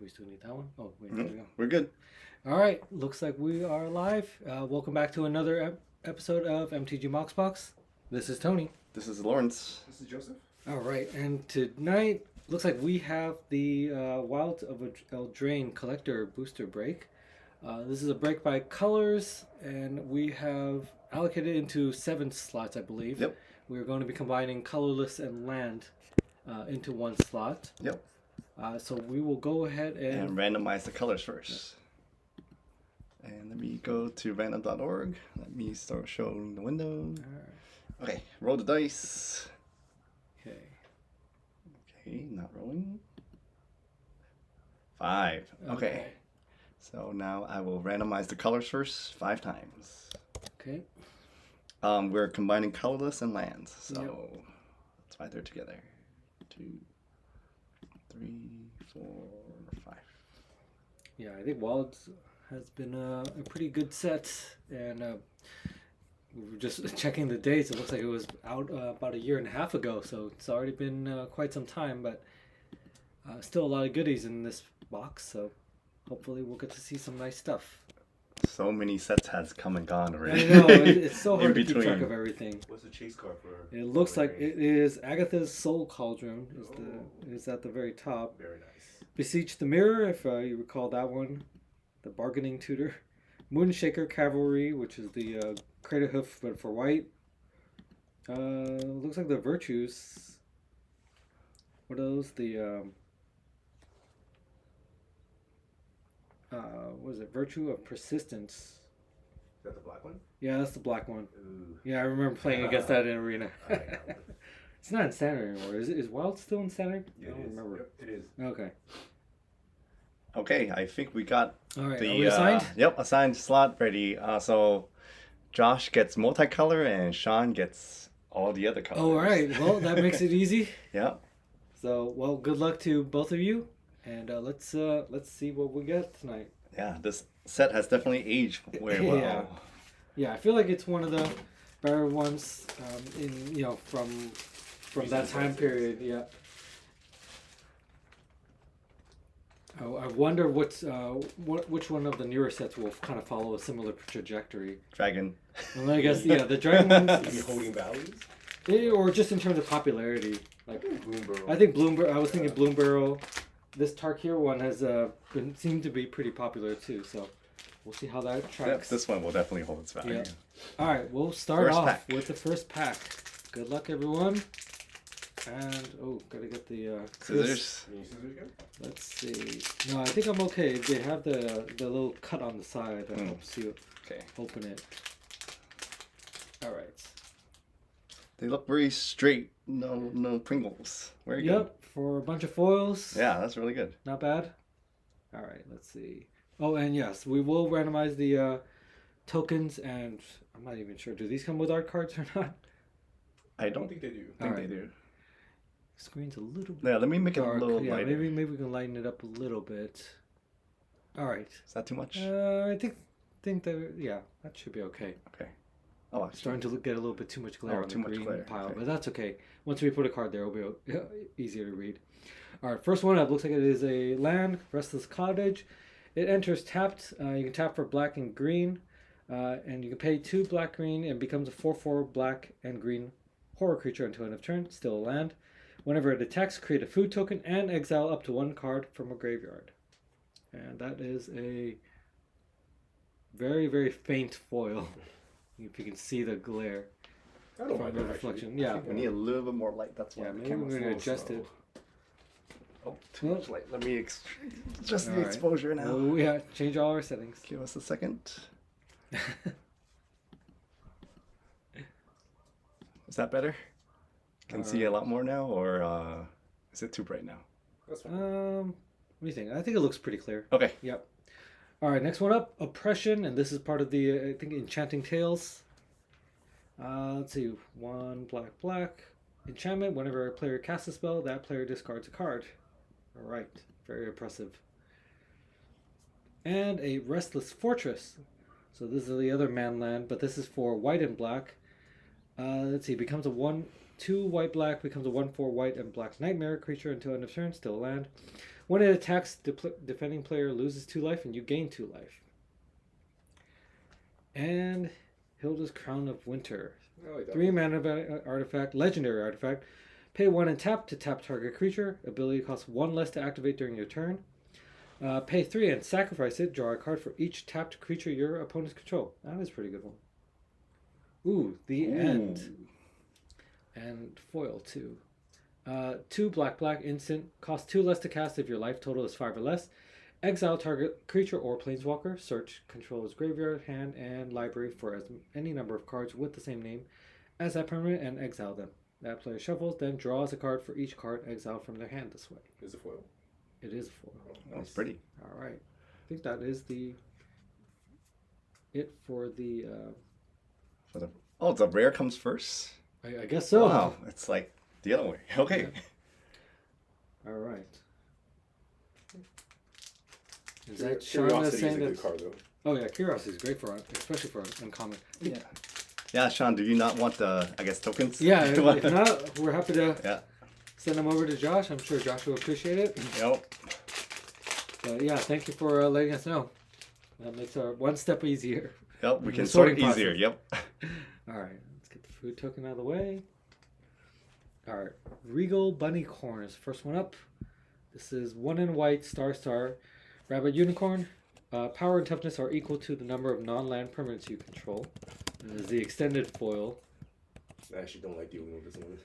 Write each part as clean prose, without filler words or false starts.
we still need that one. Oh, wait, there we go. We're good. All right, looks like we are live. Welcome back to another episode of MTGMoxBox. This is Tony. This is Lawrence. This is Joseph. All right, and tonight looks like we have the Wild of Eldraine Collector Booster Break. This is a break by colors, and we have allocated into 7 slots, I believe. Yep. We're going to be combining colorless and land into one slot. Yep. So we will go ahead And randomize the colors first. And let me go to random.org. Let me start showing the window. All right. Okay, roll the dice. Okay. Okay, not rolling. 5. Okay. So now I will randomize the colors first 5 times. Okay. We're combining colorless and lands. So Yep. let's why they're together. 2, 3, 4, 5. Yeah, I think Wild has been a pretty good set, and we were just checking the dates. It looks like it was out about 1.5 years ago, so it's already been quite some time, but still a lot of goodies in this box, so hopefully we'll get to see some nice stuff. So many sets has come and gone already. I know, it's so hard to In keep track between. of everything. What's the chase card for? It looks like it is Agatha's Soul Cauldron is at the very top. Very nice. Beseech the Mirror, if you recall that one. The Bargaining Tutor. Moonshaker Cavalry, which is the Crater Hoof, but for white. Looks like the Virtues. What are those? The what is it? Virtue of Persistence. Is that the black one? Yeah, that's the black one. Ooh. Yeah, I remember playing against that in Arena. I know. It's not in Standard anymore. Is Wild still in Standard? Yeah, I don't it is. remember. Yep, it is. Okay. Okay, I think we got All right. the Are we assigned? Yep, assigned slot ready. So Josh gets multicolor and Sean gets all the other colors. Oh, all right. Well, that makes it easy. Yeah. So, well, good luck to both of you, and let's see what we get tonight. Yeah, this set has definitely aged very well. Yeah. Yeah, I feel like it's one of the better ones from that time period. Yeah. I wonder which one of the newer sets will kind of follow a similar trajectory. Dragon. Well, I guess the Dragon ones, Maybe holding valleys? or just in terms of popularity. Like Bloom Burrow. I think Bloomberg. I was thinking Bloom Barrel. This Tarkir one has seemed to be pretty popular too. So we'll see how that Yep, tracks. this one will definitely hold its value. Yeah. All right, we'll start First off pack. with the first pack. Good luck, everyone. And gotta get the Scissors. Can you scissors again? Let's see. No, I think I'm okay. They have the little cut on the side that helps you Okay. open it. All right. They look very straight. No Pringles. Very good. Yep, for a bunch of foils. Yeah, that's really good. Not bad. All right, let's see. Oh, and yes, we will randomize the tokens, and I'm not even sure. Do these come with art cards or not? I I don't don't think they do. think Alright. they do. Screen's a little bit Yeah, let me make it a dark. little Yeah, lighter. maybe we can lighten it up a little bit. All right. Is that too much? I think that that should be okay. Okay. Oh, It's starting to get a little bit too much glare Oh, on too the much green glare, pile, okay. but that's okay. Once we put a card there, it'll be easier to read. All right, first one up looks like it is a land, Restless Cottage. It enters tapped. You can tap for black and green, and you can pay 2 black green and becomes a 4/4 black and green horror creature until end of turn. Still a land. Whenever it attacks, create a food token and exile up to 1 card from a graveyard. And that is a very, very faint foil. If you can see the glare I don't from mind the that, reflection. actually. Yeah. we need a little bit more light. That's why Yeah, the maybe camera's we're a gonna little adjust slow. it. Oh, too much light. Let me adjust the Alright. exposure now. Oh yeah, change all our settings. Give us a second. Is that better? Can see a lot more now, or is it too bright now? That's fine. What do you think? I think it looks pretty clear. Okay. Yep. All right, next one up, Oppression, and this is part of the I think Enchanting Tales. Let's see, 1 black. Enchantment. Whenever a player casts a spell, that player discards a card. All right, very oppressive. And a Restless Fortress. So this is the other man land, but this is for white and black. Let's see, becomes a 1/2 2 white black becomes a 1/4 white and black nightmare creature until end of turn, still a land. When it attacks, defending player loses 2 life and you gain 2 life. And Hilda's Crown of Winter. I like that 3 one. mana artifact, legendary artifact. Pay 1 and tap to tap target creature. Ability costs 1 less to activate during your turn. Pay 3 and sacrifice it. Draw a card for each tapped creature your opponents control. That is a pretty good one. Ooh, the end. And foil too. 2 black instant. Cost 2 less to cast if your life total is 5 or less. Exile target creature or planeswalker. Search controller's graveyard, hand, and library for any number of cards with the same name as that permanent and exile them. That player shuffles, then draws a card for each card exiled from their hand this way. Is it foil? It is a foil. That's pretty. All right. I think that is it for the. Oh, the rare comes first? I guess so. Wow, it's like the other way. Okay. All right. Is Curi- that Curiosity is a saying good that? card, though. Oh yeah, curiosity is great for especially for uncommon. Yeah. Yeah, Sean, do you not want the, tokens? Yeah, if not, we're happy to Yeah. send them over to Josh. I'm sure Josh will appreciate it. Yep. But yeah, thank you for letting us know. That makes our one step easier. Yep, we The can sort sorting easier. process. Yep. All right, let's get the food token out of the way. All right, Regal Bunny Corns. First one up. This is 1 in white, star, rabbit unicorn. Power and toughness are equal to the number of non-land permanents you control. And this is the extended foil. I actually don't like dealing with this one.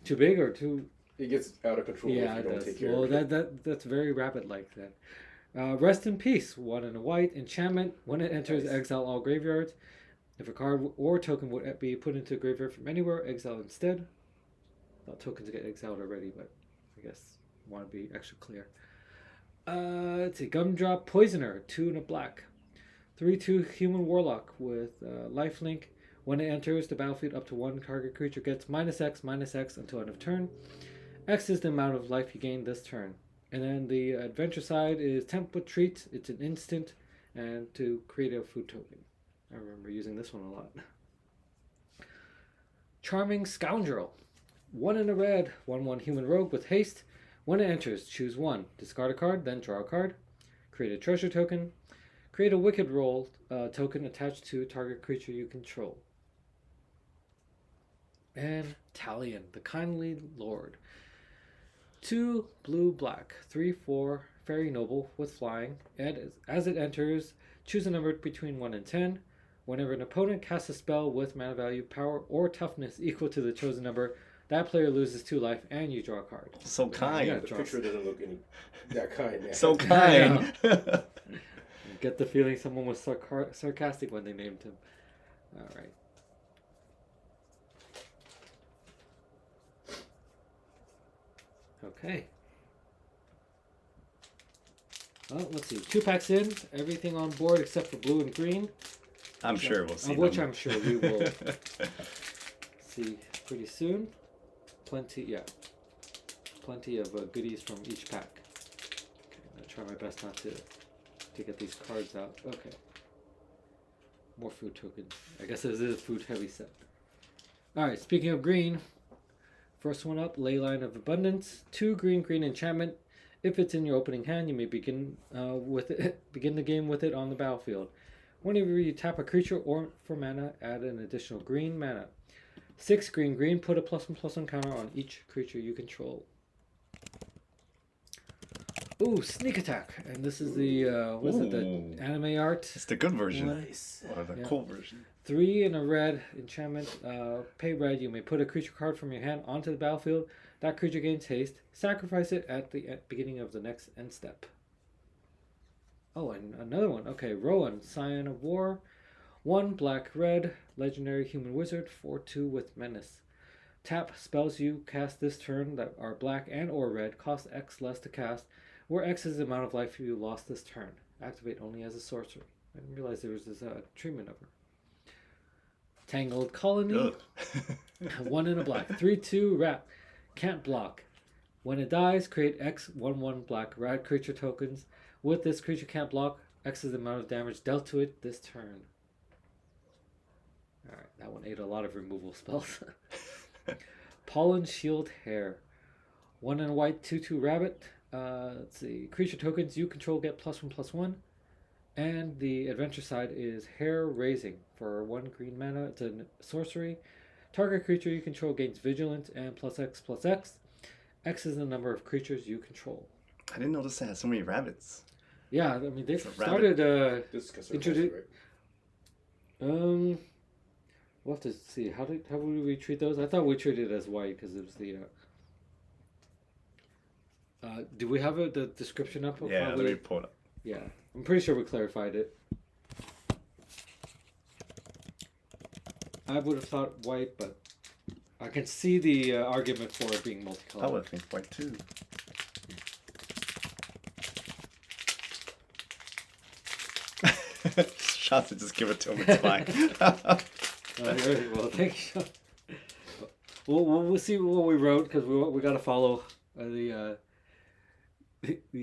Too big or too? It gets out of control Yeah, if you it don't does. take care Well, of it. that's very rabbit-like then. Rest in Peace. 1 in a white enchantment. When it enters, Nice. exile all graveyards. If a card or token would be put into a graveyard from anywhere, exile instead. Thought tokens get exiled already, but I guess want to be extra clear. Let's see. Gumdrop Poisoner. 2 in a black. 3/2 human warlock with lifelink. When it enters the battlefield, up to 1 target creature gets -X until end of turn. X is the amount of life you gain this turn. And then the adventure side is Temple Treat. It's an instant, and to create a food token. I remember using this one a lot. Charming Scoundrel. 1 in a red, 1/1 human rogue with haste. When it enters, choose 1. Discard a card, then draw a card. Create a treasure token. Create a wicked roll token attached to target creature you control. And Talion, the Kindly Lord. 2 blue black, 3/4 fairy noble with flying. And as it enters, choose a number between 1 and 10. Whenever an opponent casts a spell with mana value, power, or toughness equal to the chosen number, that player loses 2 life and you draw a card. So kind. Yeah. The picture doesn't look any that kind, man. So kind. Get the feeling someone was sarcastic when they named him. All right. Okay. Well, let's see. 2 packs in. Everything on board except for blue and green. I'm sure we'll see Of which them. I'm sure we will see pretty soon. Plenty of goodies from each pack. Okay, I'm gonna try my best not to get these cards out. Okay. More food tokens. I guess this is a food heavy set. Alright, speaking of green, first one up, Leyline of Abundance. 2 green enchantment. If it's in your opening hand, you may begin begin the game with it on the battlefield. Whenever you tap a creature or for mana, add an additional green mana. 6 green, put a +1/+1 counter on each creature you control. Ooh, Sneak Attack. And this is the, the anime art? It's the good version. Nice. Or the Yeah. cool version. 3 in a red enchantment. Pay red, you may put a creature card from your hand onto the battlefield. That creature gains haste. Sacrifice it at the beginning of the next end step. Oh, and another one. Okay, Rowan, Scion of War. 1 black-red, legendary human wizard, 4/2 with menace. Tap spells you cast this turn that are black and or red, cost X less to cast, where X is the amount of life you lost this turn. Activate only as a sorcery. I didn't realize there was this treatment of her. Tangled Colony. Ugh. 1 in a black. 3/2 rat. Can't block. When it dies, create X 1/1 black rat creature tokens. With this creature can't block, X is the amount of damage dealt to it this turn. Alright, that one ate a lot of removal spells. Pollen Shield Hair. 1 and a white 2/2 rabbit. Let's see. Creature tokens you control get +1/+1. And the adventure side is Hair Raising. For 1 green mana, it's a sorcery. Target creature you control gains vigilance and +X/+X. X is the number of creatures you control. I didn't notice they had so many rabbits. Yeah, I mean they've It's a started This is considered introduce. right? We'll have to see how would we treat those? I thought we treated it as white because it was the. Do we have the description up? Of Yeah, how let me pull it up. Yeah, I'm pretty sure we clarified it. I would have thought white, but I can see the argument for it being I multicolored. would think white too. Shots to just give it to him. It's fine. Well, thank you. We'll see what we wrote because we got to follow the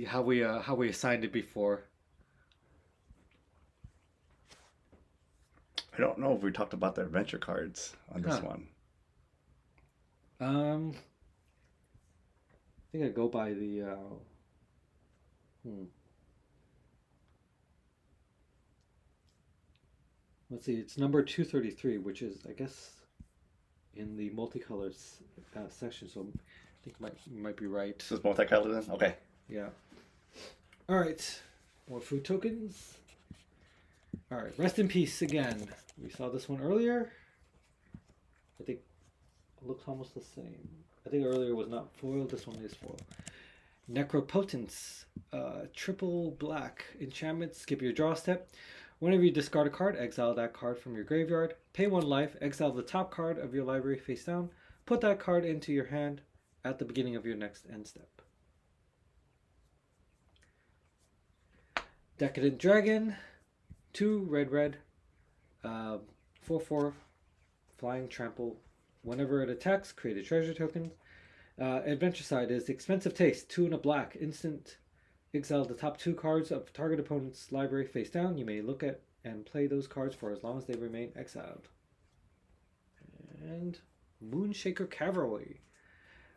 how we assigned it before. I don't know if we talked about the adventure cards on this Huh. one. I think I go by the. Let's see. It's number 233, which is I guess in the multicolors section. So I think might be right. This is multicolored then? Okay. Yeah. All right. More food tokens. All right. Rest in peace again. We saw this one earlier. I think it looks almost the same. I think earlier was not foil. This one is foil. Necropotence. Triple black. Enchantment. Skip your draw step. Whenever you discard a card, exile that card from your graveyard. Pay 1 life. Exile the top card of your library face down. Put that card into your hand at the beginning of your next end step. Decadent Dragon, 2 red, 4/4, flying trample. Whenever it attacks, create a treasure token. Adventure side is Expensive Taste, 2 and a black, instant. Exile the top 2 cards of target opponent's library face down. You may look at and play those cards for as long as they remain exiled. And Moonshaker Cavalry,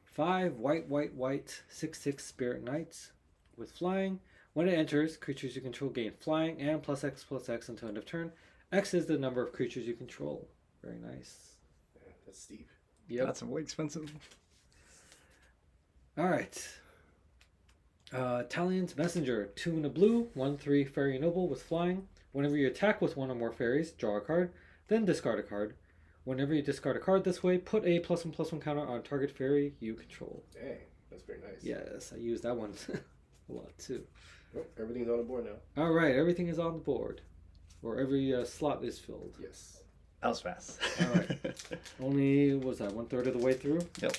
5 white, 6/6 Spirit Knights with flying. When it enters, creatures you control gain flying and +X/+X until end of turn. X is the number of creatures you control. Very nice. Yeah, that's steep. Yep. That's way expensive. All right. Talion's Messenger, 2 and a blue, 1/3 Fairy Noble with flying. Whenever you attack with 1 or more fairies, draw a card, then discard a card. Whenever you discard a card this way, put a +1/+1 counter on target fairy you control. Dang, that's very nice. Yes, I use that one a lot too. Oh, everything's on the board now. All right, everything is on the board, or every slot is filled. Yes. That was fast. All right. Only, what was that, 1/3 of the way through? Yep.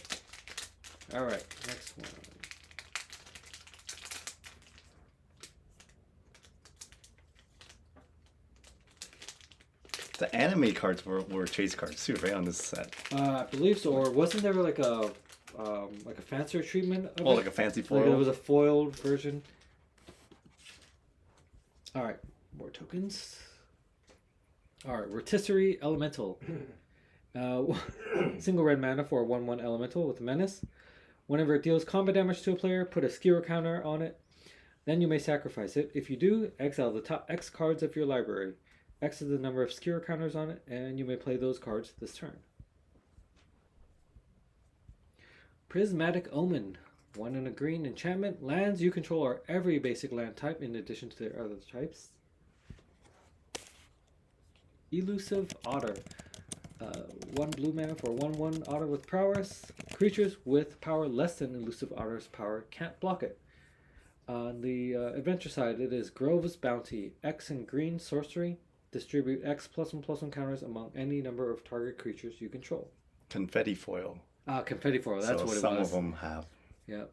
All right, next one. The anime cards were chase cards too, right, on this set. I believe so. Or wasn't there like a fancier treatment of Oh, it? like a fancy Like foil? it was a foiled version. All right, more tokens. All right, Rotisserie Elemental. Single red mana for a 1/1 elemental with menace. Whenever it deals combat damage to a player, put a skewer counter on it. Then you may sacrifice it. If you do, exile the top X cards of your library. X is the number of skewer counters on it, and you may play those cards this turn. Prismatic Omen. 1 and a green enchantment. Lands you control are every basic land type in addition to their other types. Elusive Otter. 1 blue mana for 1/1 otter with prowess. Creatures with power less than Elusive Otter's power can't block it. On the adventure side, it is Grove's Bounty. X and green sorcery. Distribute X +1/+1 counters among any number of target creatures you control. Confetti foil. Confetti foil, that's so what it was. some of them have. Yeah.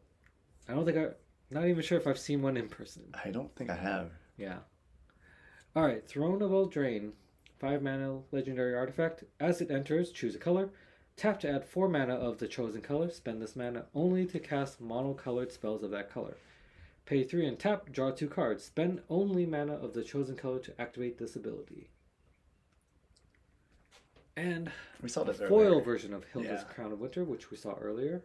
I don't think not even sure if I've seen one in person. I don't think I have. Yeah. Alright, Throne of Eldraine. 5 mana legendary artifact. As it enters, choose a color. Tap to add 4 mana of the chosen color. Spend this mana only to cast monocolored spells of that color. Pay 3 and tap, draw 2 cards. Spend only mana of the chosen color to activate this ability. And We saw this a foil earlier. version of Hilda's Yeah. Crown of Winter, which we saw earlier.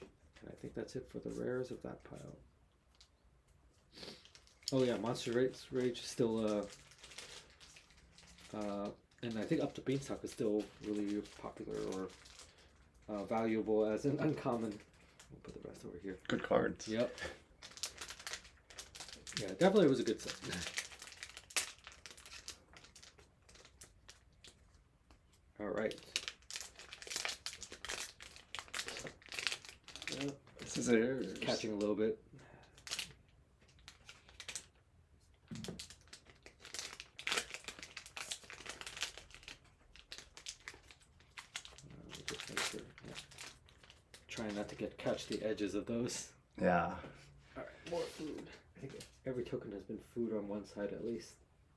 And I think that's it for the rares of that pile. Oh yeah, Monster Rage is still and I think Up to Beanstalk is still really popular or valuable as an uncommon. We'll put the rest over here. Good cards. Yep. Yeah, definitely was a good set. All right. Scissors. Catching a little bit. Just make sure, yeah. Trying not to catch the edges of those. Yeah. All right, more food. I think every token has been food on one side at least.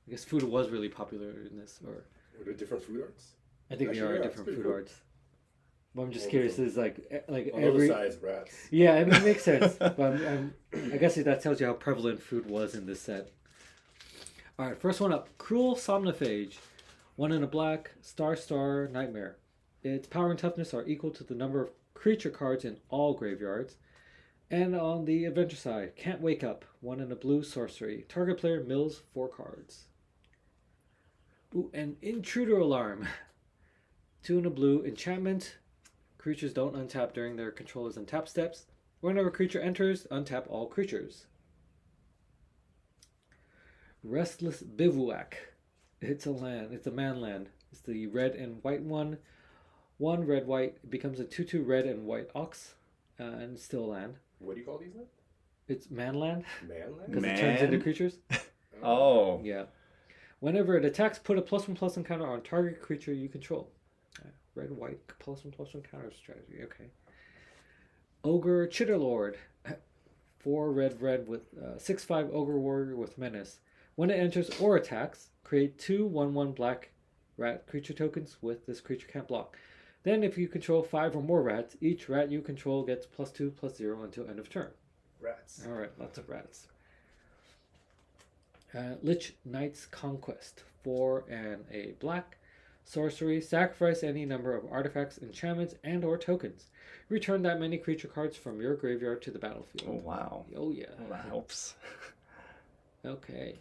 I guess food was really popular in this, or Were there different food arts? I think there Actually, are yeah, different it's food pretty cool. arts. But I'm just All curious. different. Is like On every other sides, rats. yeah, I mean, it makes sense. But I guess that tells you how prevalent food was in this set. All right, first one up: Cruel Somnophage, 1 in a black, Star Nightmare. Its power and toughness are equal to the number of creature cards in all graveyards. And on the adventure side, Can't Wake Up, 1 in a blue sorcery. Target player mills 4 cards. Ooh, and Intruder Alarm, 2 in a blue enchantment. Creatures don't untap during their controller's untap steps. Whenever a creature enters, untap all creatures. Restless Bivouac. It's a land. It's a man land. It's the red and white one. 1 red white. It becomes a 2/2 red and white ox, and it's still a land. What do you call these now? It's man land Manland? because it turns into creatures. Oh. Yeah. Whenever it attacks, put a +1/+1 counter on target creature you control. Red white +1/+1 counter strategy. Okay. Ogre Chitterlord. 4 red with 6/5 Ogre Warrior with Menace. When it enters or attacks, create 2 1/1 black rat creature tokens with this creature can't block. Then if you control 5 or more rats, each rat you control gets +2/+0 until end of turn. Rats. Alright, lots of rats. Lich Knight's Conquest. 4 and a black. Sorcery. Sacrifice any number of artifacts, enchantments, and or tokens. Return that many creature cards from your graveyard to the Oh, battlefield. wow. Oh yeah. Well, that helps. Okay.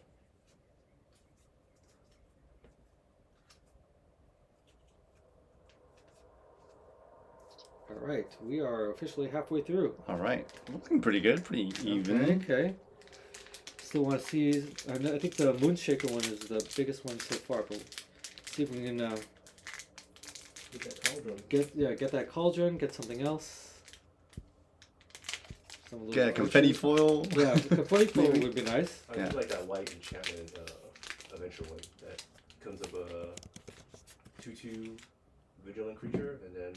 Alright, we are officially halfway through. All right. Looking pretty good. Pretty even. Okay. Still want to see. I think the Moonshaker one is the biggest one so far, but see if we can Get that cauldron. get that cauldron, get something else. Some of those Get a confetti archers. foil. Yeah, confetti foil Maybe. would be nice. I Yeah. do like that white enchantment adventure one that comes up a 2/2 vigilant creature and then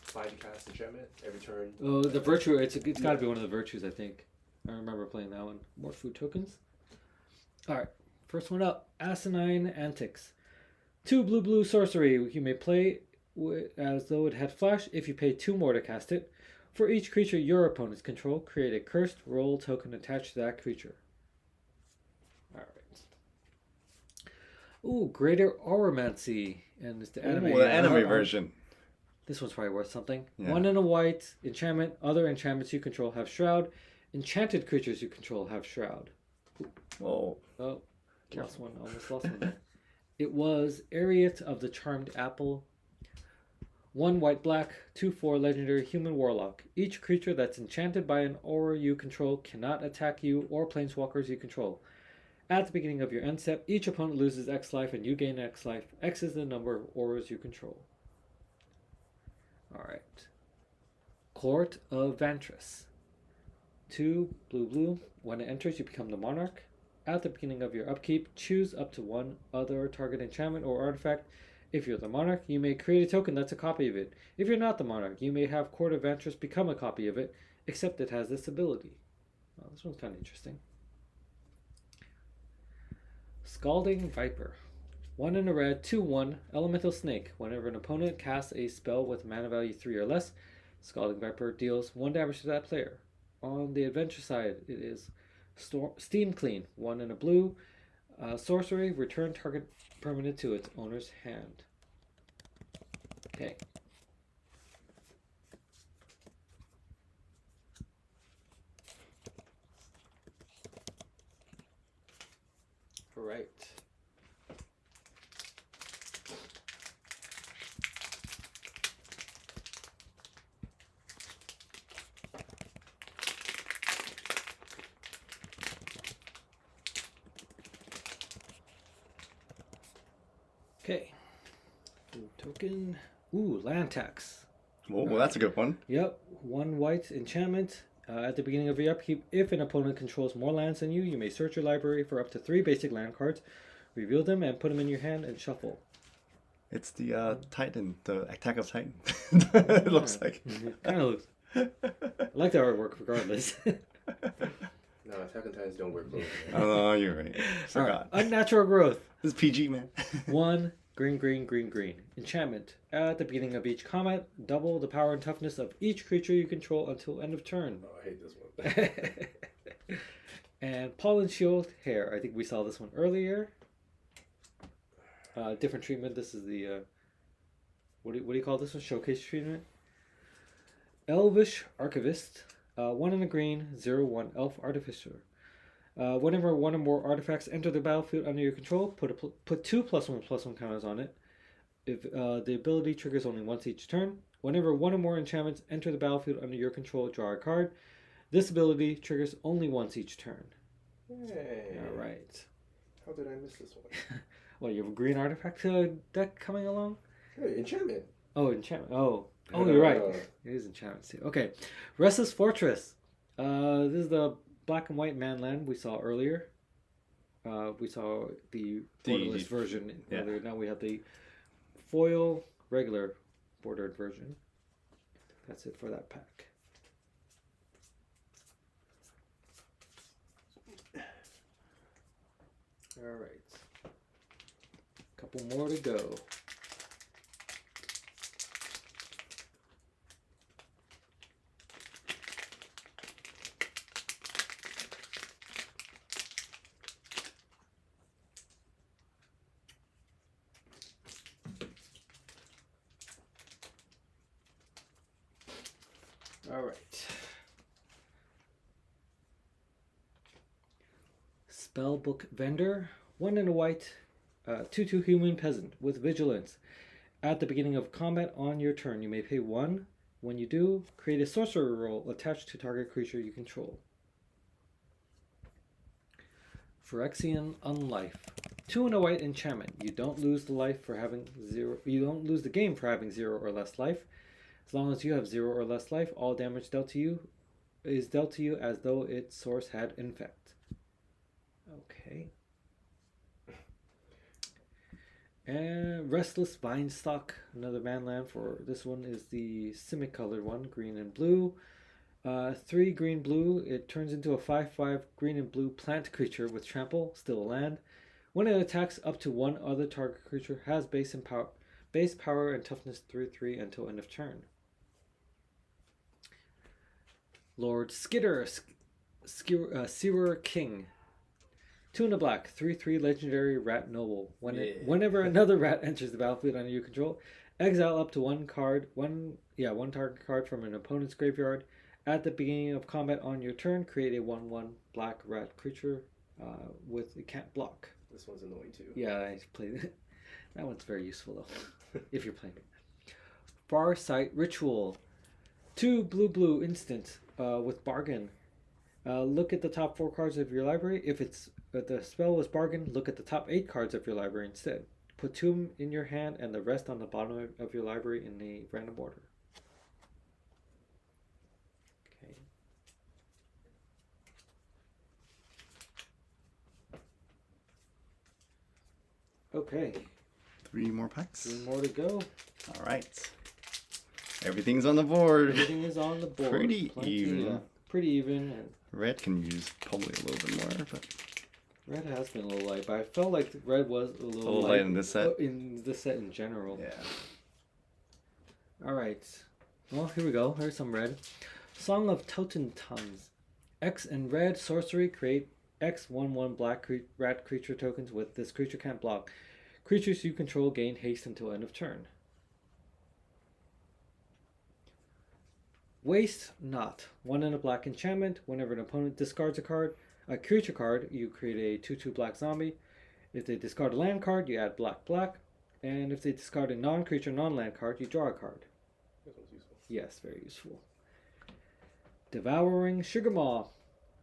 5 cast enchantment every turn. Oh, the virtue. It's got to be one of the virtues, I think. I remember playing that one. More food tokens. All right, first one up: Asinine Antics. 2 blue sorcery. You may play as though it had flash if you pay 2 more to cast it. For each creature your opponents control, create a cursed roll token attached to that creature. Alright. Ooh, Greater Oromancy. And it's the anime. Ooh, the anime version. This one's probably worth something. Yeah. 1 and a white. Enchantment. Other enchantments you control have Shroud. Enchanted creatures you control have Shroud. Whoa. Oh, lost one. Almost lost one there. It was Ariat of the Charmed Apple. 1 white black, 2/4 legendary human warlock. Each creature that's enchanted by an aura you control cannot attack you or planeswalkers you control. At the beginning of your end step, each opponent loses X life and you gain X life. X is the number of auras you control. Alright. Court of Vantress. 2 blue. When it enters, you become the monarch. At the beginning of your upkeep, choose up to 1 other target enchantment or artifact. If you're the monarch, you may create a token that's a copy of it. If you're not the monarch, you may have Court of Vantress become a copy of it, except it has this ability. Well, this one's kind of interesting. Scalding Viper. 1 in a red, 2/1, Elemental Snake. Whenever an opponent casts a spell with mana value 3 or less, Scalding Viper deals 1 damage to that player. On the adventure side, it is Steam Clean. 1 in a blue. Sorcery, return target permanent to its owner's hand. Okay. All right. Okay. Token. Ooh, land tax. Oh, that's a good one. Yep. 1 white enchantment. At the beginning of your upkeep, if an opponent controls more lands than you may search your library for up to 3 basic land cards, reveal them, and put them in your hand and shuffle. It's the Titan, the Attack of Titan. It looks like. Kind of looks. I like the artwork regardless. No, Attack on Titans don't work clothes. Oh, you're right. Forgot. Alright, unnatural growth. This is PG, man. 1 green, green, green, green. Enchantment. At the beginning of each combat, double the power and toughness of each creature you control until end of turn. Oh, I hate this one. And Pollen Shield Hair. I think we saw this one earlier. Different treatment. This is the what do you call this one? Showcase treatment. Elvish Archivist. 1 in a green, 0/1 Elf Artificer. Whenever 1 or more artifacts enter the battlefield under your control, put 2 +1/+1 counters on it. If the ability triggers only once each turn. Whenever 1 or more enchantments enter the battlefield under your control, draw a card. This ability triggers only once each turn. Hey. All right. How did I miss this one? Well, you have a green artifact deck coming along? Hey, enchantment. Oh, enchantment. Oh, you're right. It is enchantments too. Okay. Restless Fortress. This is the black and white man land we saw earlier. We saw the borderless version earlier. Now we have the foil regular bordered version. That's it for that pack. All right. Couple more to go. All right. Spellbook Vendor. 1 in a white, 2/2 human peasant with vigilance. At the beginning of combat on your turn, you may pay 1. When you do, create a sorcery roll attached to target creature you control. Phyrexian Unlife. 2 in a white enchantment. You don't lose the life for having 0. You don't lose the game for having 0 or less life. As long as you have 0 or less life, all damage dealt to you is dealt to you as though its source had infect. Okay. And Restless Vinestock, another manland for this one is the Simic colored one, green and blue. 3 green blue, it turns into a 5/5 green and blue plant creature with trample, still a land. When it attacks up to 1 other target creature has base power and toughness 3/3 until end of turn. Lord Skitter, Sewer King. 2 in a black, 3/3 legendary rat noble. Whenever another rat enters the battlefield under your control, exile up to 1 target card from an opponent's graveyard. At the beginning of combat on your turn, create a 1/1 black rat creature with it can't block. This one's annoying too. Yeah, I played it. That one's very useful though, if you're playing it. Farsight Ritual. 2 blue instant with bargain. Look at the top 4 cards of your library. If the spell was bargain, look at the top 8 cards of your library instead. Put 2 in your hand and the rest on the bottom of your library in a random order. Okay. Okay. 3 more packs. 3 more to go. All right. Everything's on the board. Everything is on the board. Pretty even. Yeah, pretty even. Red can use probably a little bit more, but Red has been a little light, but I felt like red was a little light in this set. In this set in general. yeah. All right. Well, here we go. Here's some red. Song of Totem Tongues. X and red sorcery create X 1/1 black rat creature tokens with this creature can't block. Creatures you control gain haste until end of turn. Waste Not. 1 and a black enchantment. Whenever an opponent discards a creature card, you create a 2/2 black zombie. If they discard a land card, you add black black. And if they discard a non-creature, non-land card, you draw a card. That one's useful. Yes, very useful. Devouring Sugarmaw.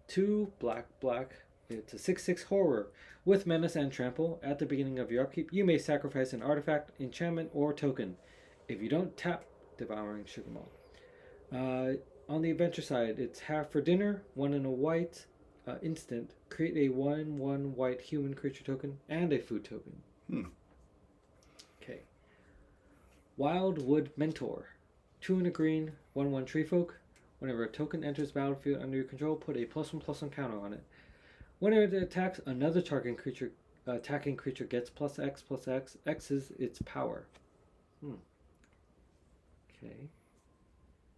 2 black black. It's a 6/6 horror. With menace and trample, at the beginning of your upkeep, you may sacrifice an artifact, enchantment, or token. If you don't tap Devouring Sugarmaw. On the adventure side, it's half for dinner, 1 and a white, instant. Create a 1/1 white human creature token and a food token. Okay. Wildwood Mentor. 2 and a green, 1/1 tree folk. Whenever a token enters the battlefield under your control, put a +1/+1 counter on it. Whenever it attacks, another attacking creature gets +X/+X. X is its power. Okay.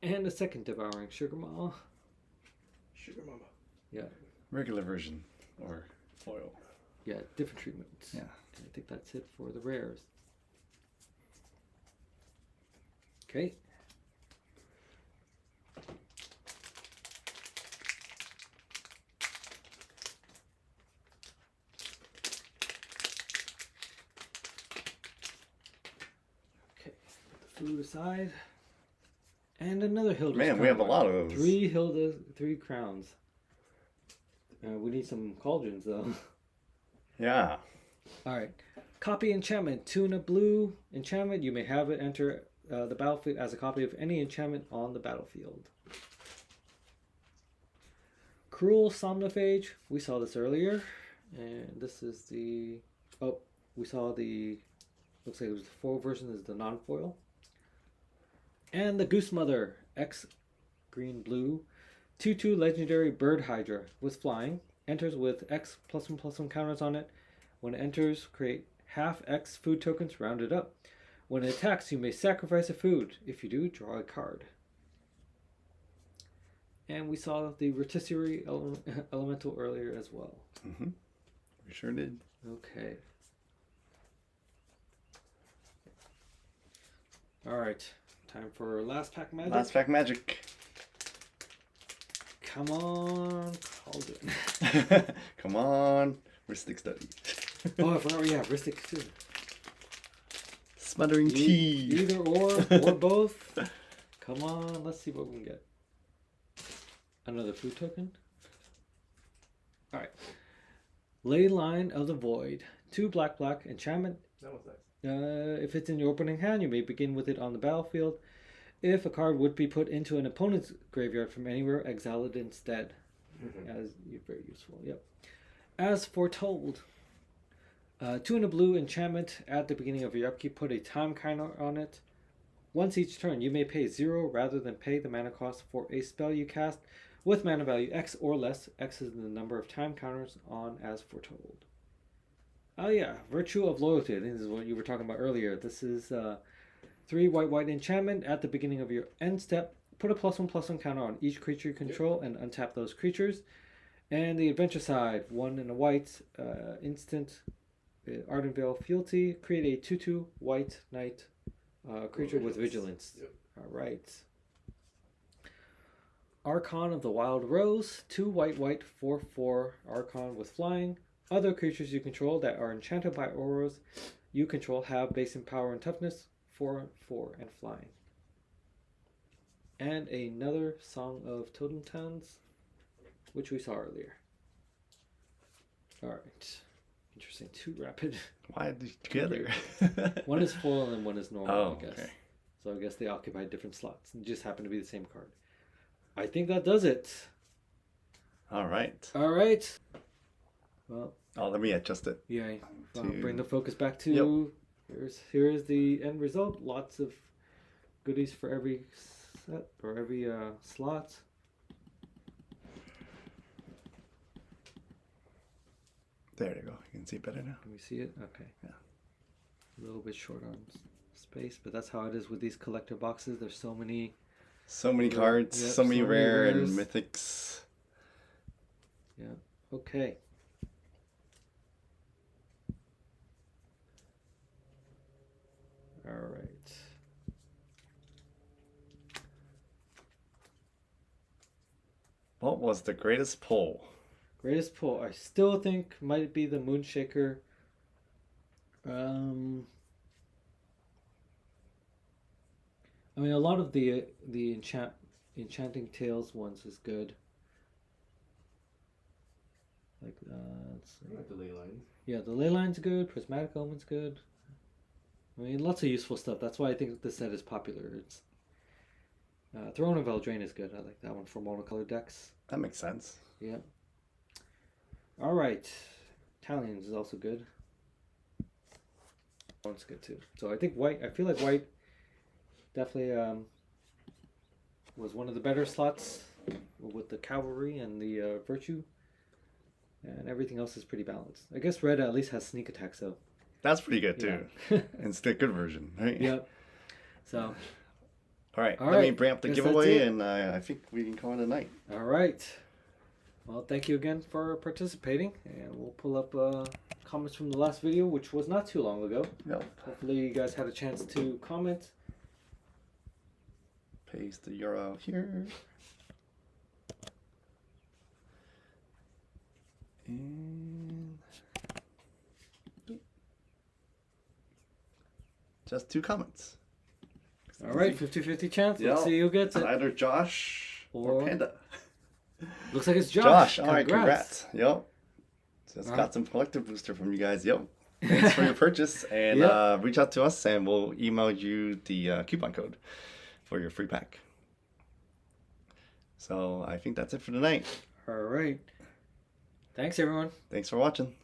And a second Devouring Sugarmaw. Sugar Mama. Yeah. Regular version or foil. Yeah, different treatments. Yeah. And I think that's it for the rares. Okay. Okay, put the food aside. And another Hilda's Man, crown. we have a lot of those. 3 Hilda's, 3 crowns. We need some cauldrons though. Yeah. Alright. Copy enchantment. 2 and a blue enchantment. You may have it enter the battlefield as a copy of any enchantment on the battlefield. Cruel Somnophage. We saw this earlier. And this is the... Oh, we saw the... Looks like it was the foil version. This is the non-foil. And the Goose Mother. X green blue. 2/2 legendary bird hydra with flying. Enters with X +1/+1 counters on it. When it enters, create half X food tokens rounded up. When it attacks, you may sacrifice a food. If you do, draw a card. And we saw the rotisserie elemental earlier as well. Mm-hmm. We sure did. Okay. Alright. Time for last pack magic. Last pack magic. Come on, Cauldron. Come on. Ristic Study. Oh, I forgot. Yeah, Ristic too. Smothering Tea. Either or both. Come on, let's see what we can get. Another food token. Alright. Ley Line of the Void. 2 black enchantment. That was nice. If it's in your opening hand, you may begin with it on the battlefield. If a card would be put into an opponent's graveyard from anywhere, exile it instead. As very useful. Yep. As foretold. 2 and a blue enchantment. At the beginning of your upkeep, put a time counter on it. Once each turn, you may pay 0 rather than pay the mana cost for a spell you cast with mana value X or less. X is the number of time counters on as foretold. Oh yeah, Virtue of Loyalty. I think this is what you were talking about earlier. This is 3 white enchantment. At the beginning of your end step, put a +1/+1 counter on each creature you control and untap those creatures. And the adventure side, 1 and a white instant. Ardenvale Fealty. Create a 2/2 white knight creature with vigilance. Yep. Alright. Archon of the Wild Rose. 2 white 4/4 Archon with flying. Other creatures you control that are enchanted by auras you control have base in power and toughness, 4/4 and flying. And another Song of Totem Towns, which we saw earlier. Alright. Interesting. 2 rapid. Why are they together? One is foil and one is normal, Oh, I guess. okay. So I guess they occupy different slots. And just happen to be the same card. I think that does it. All right. Alright. Well, Let me adjust it. yeah. Well, To- bring the focus back to here's the end result. Lots of goodies for every set or every slot. There you go. You can see it better now. Can we see it? Okay. Yeah. A little bit short on space, but that's how it is with these collector boxes. There's so many. So many cards, Yep, so many so many rare rares. and mythics. Yeah. Okay. All right. What was the greatest pull? Greatest pull, I still think might be the Moonshaker. I mean, a lot of the Enchanting Tales ones is good. Like, let's see. I like the ley lines. Yeah, the ley line's good. Prismatic Omen's good. I mean, lots of useful stuff. That's why I think this set is popular. It's Throne of Eldraine is good. I like that one for monocolor decks. That makes sense. Yeah. All right, Italians is also good. One's good too. So I think white. I feel like white definitely was one of the better slots with the cavalry and the virtue, and everything else is pretty balanced. I guess red at least has sneak attack, so That's pretty good too. yeah. It's the good version, right? Yep. So All right, All let me right, bring up the guess that's giveaway, it. and I think we can call it a night. all right. Well, thank you again for participating, and we'll pull up comments from the last video, which was not too long ago. Yep. Hopefully, you guys had a chance to comment. Paste the URL here. And just 2 comments. All right, 50-50 chance. Yep. Let's see who gets It's it. either Josh or Or- Panda. Looks like it's Josh. Josh, all right, congrats. Yep. Just All got right. some collective booster from you guys. Yep. Thanks for your purchase, and Yep. reach out to us, and we'll email you the coupon code for your free pack. So I think that's it for tonight. All right. Thanks, everyone. Thanks for watching.